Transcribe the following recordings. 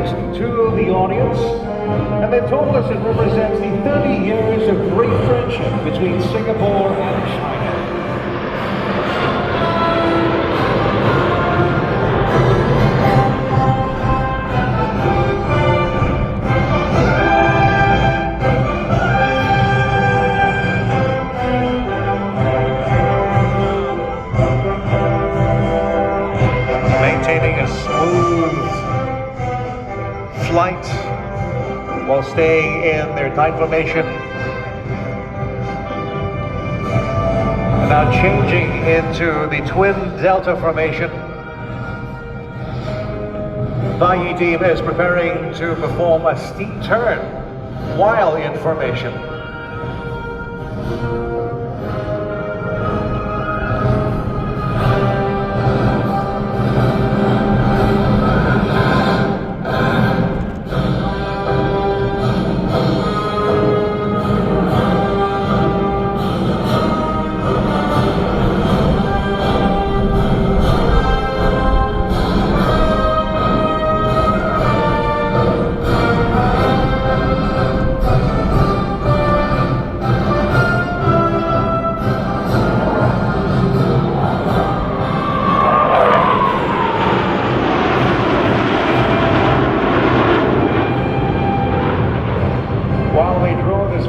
next to the audience, and they told us it represents the 30 years of great friendship between Singapore and China. Maintaining a smooth flight while staying in their tight formation. And now changing into the twin delta formation. The team is preparing to perform a steep turn while in formation.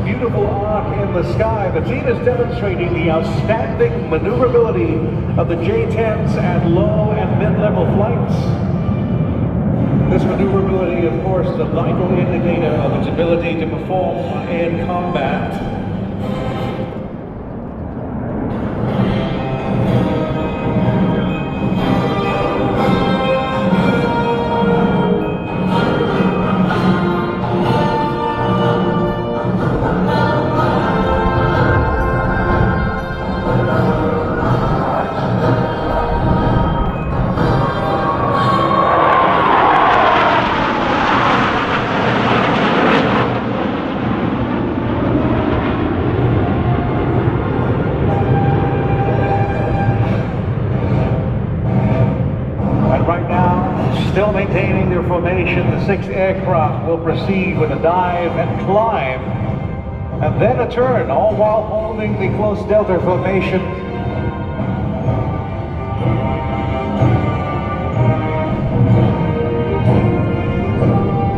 Beautiful arc in the sky, the team is demonstrating the outstanding maneuverability of the J-10s at low and mid-level flights. This maneuverability, of course, is a vital indicator of its ability to perform in combat. Still maintaining their formation, the 6 aircraft will proceed with a dive and climb, and then a turn, all while holding the close delta formation.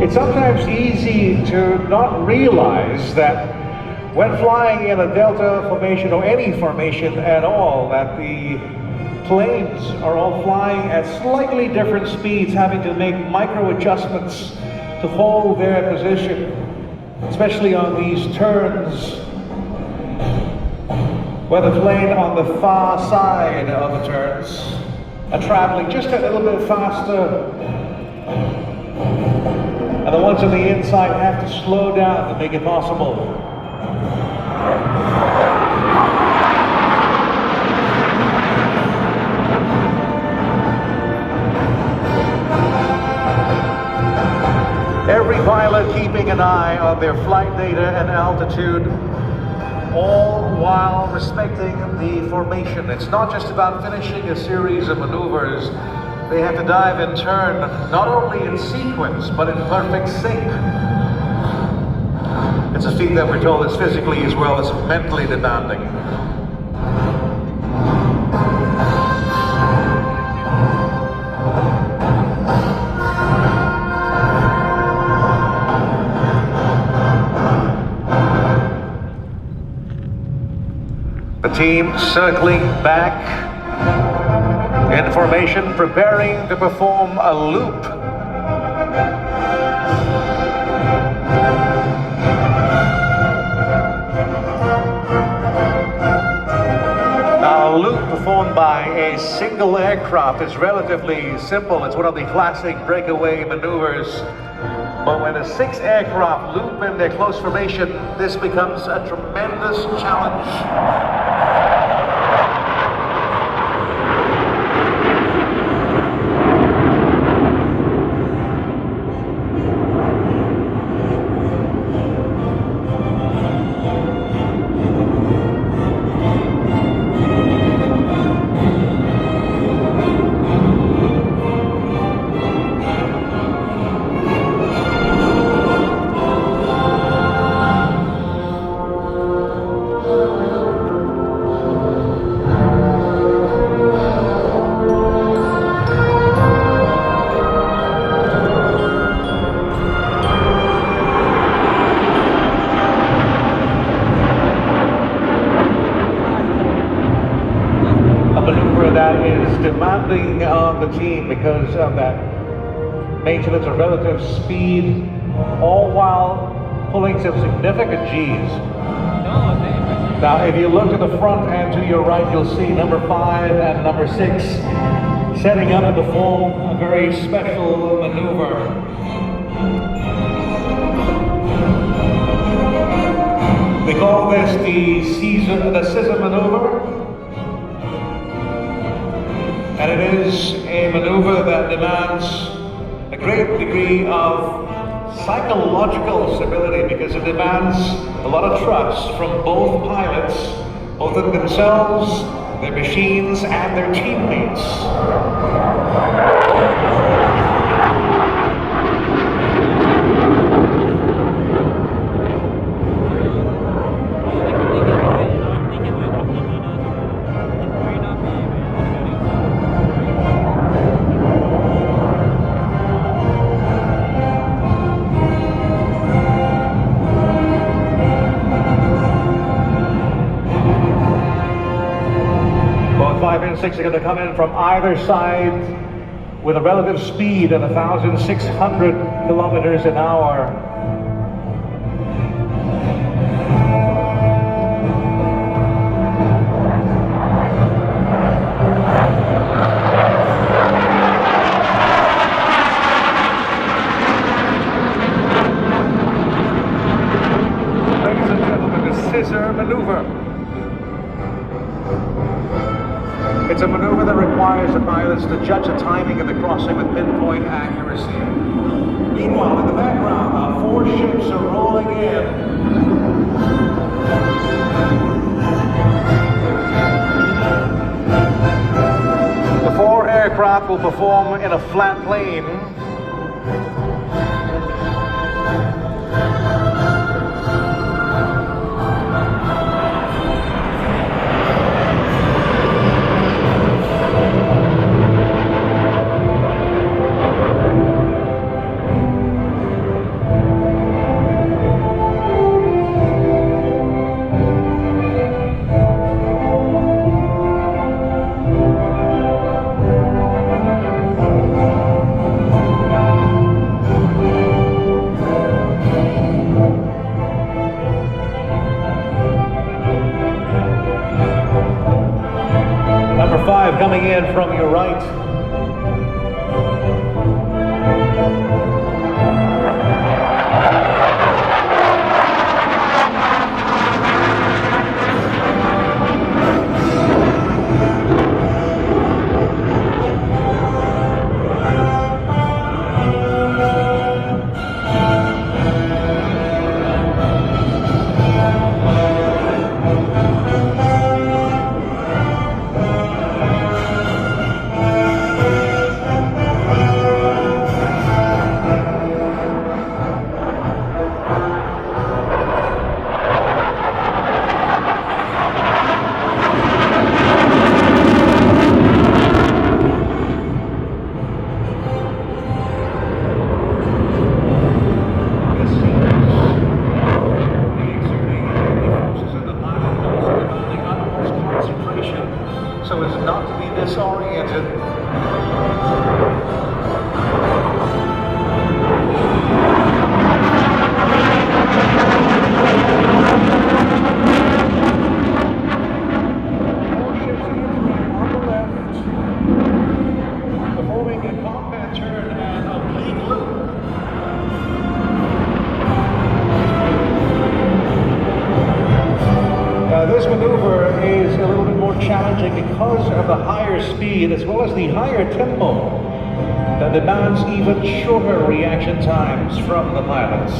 It's sometimes easy to not realize that when flying in a delta formation or any formation at all, that the planes are all flying at slightly different speeds, having to make micro adjustments to hold their position, especially on these turns, where the plane on the far side of the turns are traveling just a little bit faster, and the ones on the inside have to slow down to make it possible. Every pilot keeping an eye on their flight data and altitude, all while respecting the formation. It's not just about finishing a series of maneuvers. They have to dive and turn, not only in sequence, but in perfect sync. It's a feat that we're told is physically as well as mentally demanding. The team circling back in formation, preparing to perform a loop. Now, a loop performed by a single aircraft is relatively simple. It's one of the classic breakaway maneuvers. But when a 6 aircraft loop in their close formation, this becomes a tremendous challenge. is demanding on the team because of that maintenance of relative speed, all while pulling some significant Gs. Now, if you look to the front and to your right, you'll see number 5 and number 6 setting up to perform a very special maneuver. We call this the scissor maneuver, and it is a maneuver that demands a great degree of psychological stability because it demands a lot of trust from both pilots, both in themselves, their machines, and their teammates. Both 5 and 6 are going to come in from either side with a relative speed of 1,600 kilometers an hour. Ladies and gentlemen, the scissor maneuver. It's a maneuver that requires the pilots to judge the timing of the crossing with pinpoint accuracy. Meanwhile, in the background, 4 ships are rolling in. The 4 aircraft will perform in a flat plane. Number 5 coming in from your right. So as not to be disoriented. More ships on the left, performing a combat turn and oblique loop. This maneuver is a little bit more challenging because of the higher speed as well as the higher tempo that demands even shorter reaction times from the pilots.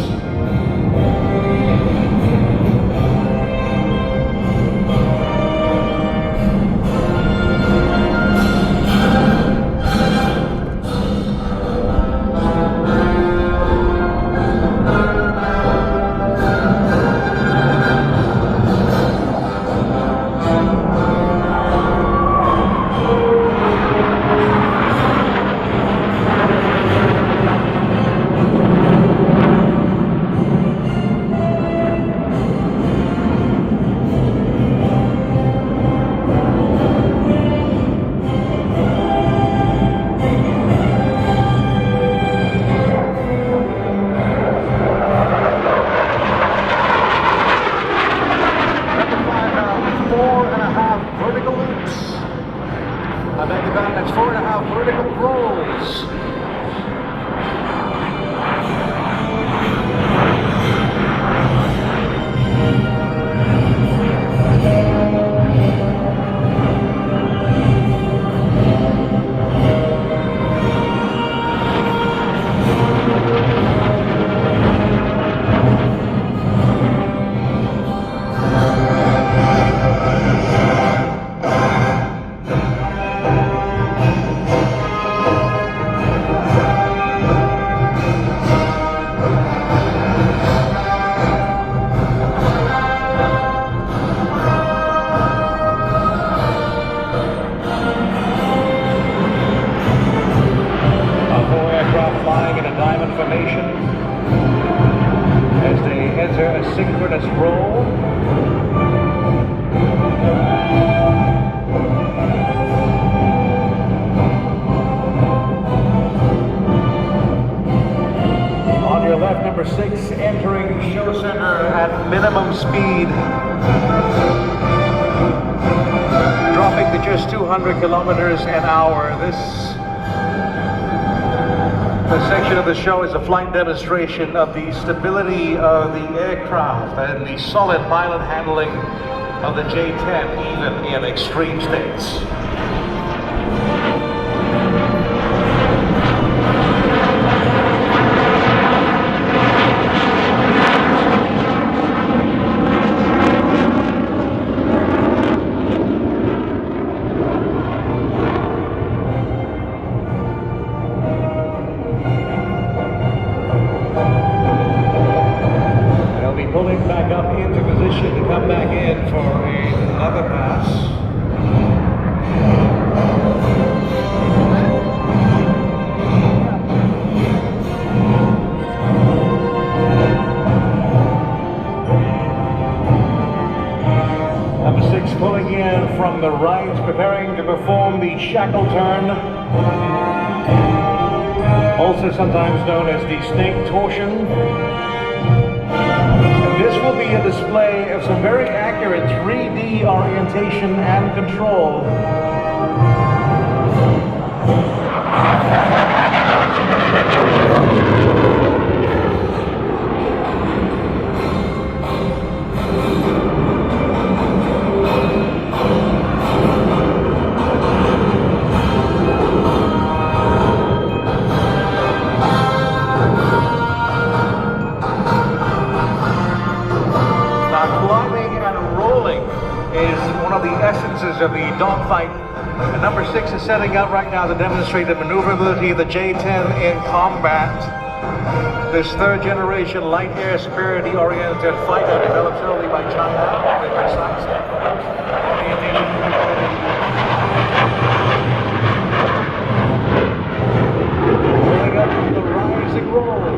speed, dropping to just 200 kilometers an hour. This section of the show is a flight demonstration of the stability of the aircraft and the solid pilot handling of the J-10, even in extreme states. Pulling back up into position to come back in for another pass. Number 6 pulling in from the right, preparing to perform the shackle turn, also sometimes known as the snake torsion. This will be a display of some very accurate 3D orientation and control. Is one of the essences of the dogfight. And number 6 is setting up right now to demonstrate the maneuverability of the J-10 in combat. This third generation light air superiority oriented fighter developed solely by China. Going up to the rising rolls.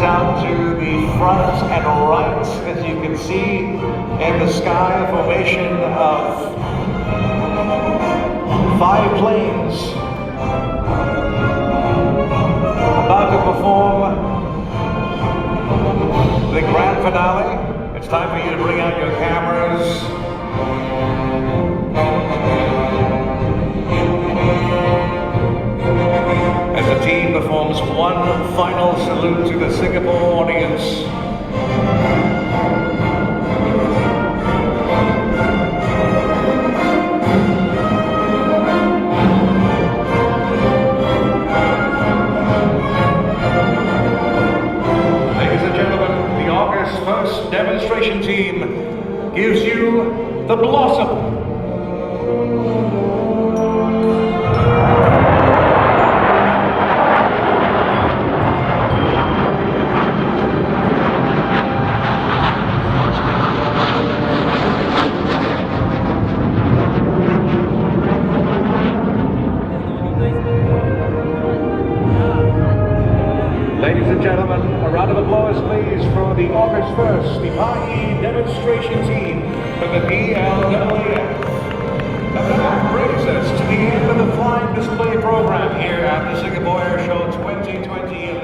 Out to the front and right, as you can see in the sky, a formation of 5 planes about to perform the grand finale. It's time for you to bring out your cameras. As the team performs one final salute to the Singapore audience. Ladies and gentlemen, the August 1st demonstration team gives you the Blossom. Ladies and gentlemen, a round of applause please for the August 1st, the PLAAF demonstration team from the PLAAF. And that brings us to the end of the flying display program here at the Singapore Airshow 2020.